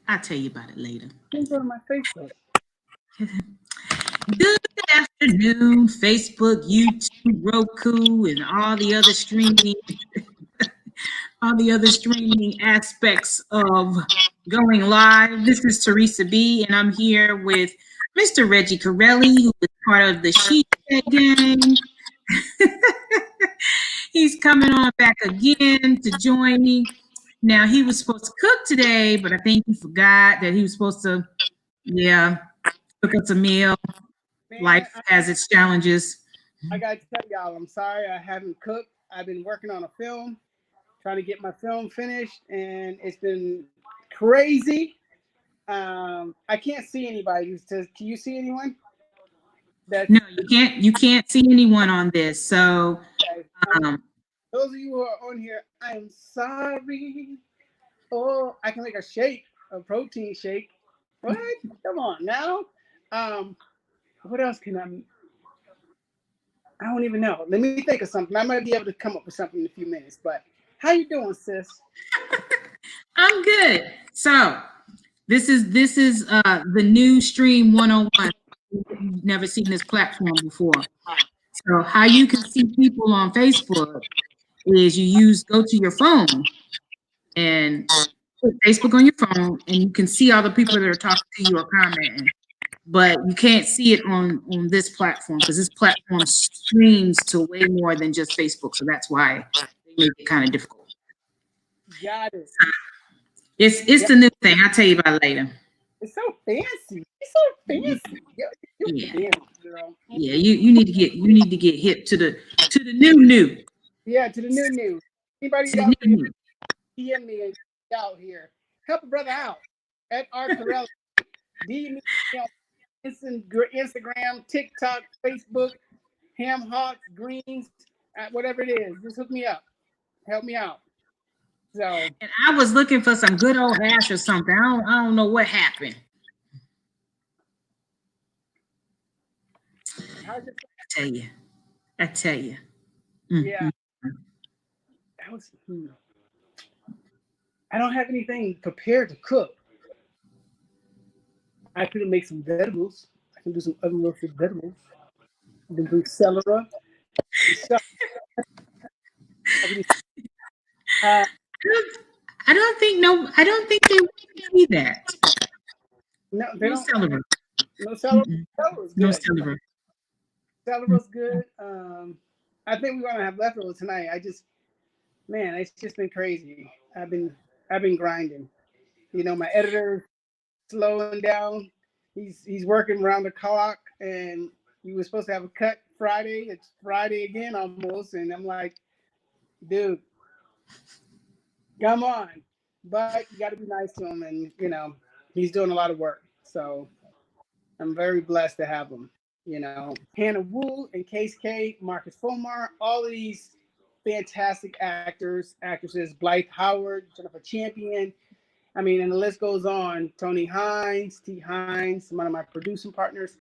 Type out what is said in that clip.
I'll tell you about it later. Please go to my Facebook. Good afternoon, Facebook, YouTube, Roku, and all the other streaming aspects of going live. This is Teresa B, and I'm here with Mr. Reggie Currelley, who is part of the Sheshedguy gang. He's coming on back again to join me. Now, he was supposed to cook today, but I think he forgot that he was supposed to, cook us a meal. Man, life has its challenges. I got to tell y'all, I'm sorry I haven't cooked. I've been working on a film, trying to get my film finished, and it's been crazy. I can't see anybody. Can you see anyone? No, you can't. You can't see anyone on this. So, those of you who are on here, I am sorry. Oh, I can make a protein shake. What? Come on now. What else can I don't even know. Let me think of something. I might be able to come up with something in a few minutes. But how you doing, sis? I'm good. So this is the new Stream 101. You've never seen this platform before. So how you can see people on Facebook is go to your phone and put Facebook on your phone, and you can see all the people that are talking to you or commenting. But you can't see it on this platform because this platform streams to way more than just Facebook. So that's why they make it kind of difficult. Got it. It's the new thing. I'll tell you about it later. It's so fancy. It's so fancy. Yeah. Yeah, you need to get hip to the new. Yeah, to the new. Anybody out there DM me out here. Help a brother out at Currelley. DM me Instagram, TikTok, Facebook, Ham Hawks, Greens, whatever it is. Just hook me up. Help me out. So, and I was looking for some good old hash or something. I don't know what happened. I tell you. Mm-hmm. Yeah. I don't have anything prepared to cook. I could make some vegetables. I can do some oven roasted vegetables. I can do celery. I don't think they see that. No, they don't. Celery. No celery. No celery. Celery's good. I think we're gonna have leftovers tonight. It's just been crazy. I've been grinding. You know, my editor slowing down. He's working around the clock, and we were supposed to have a cut Friday. It's Friday again almost, and I'm like, dude, come on. But you got to be nice to him, and he's doing a lot of work. So I'm very blessed to have him. Hannah Wu and Case K, Marcus Fomar, all of these fantastic actresses, Blythe Howard, Jennifer Champion. And the list goes on. Tony Hines, T. Hines, one of my producing partners.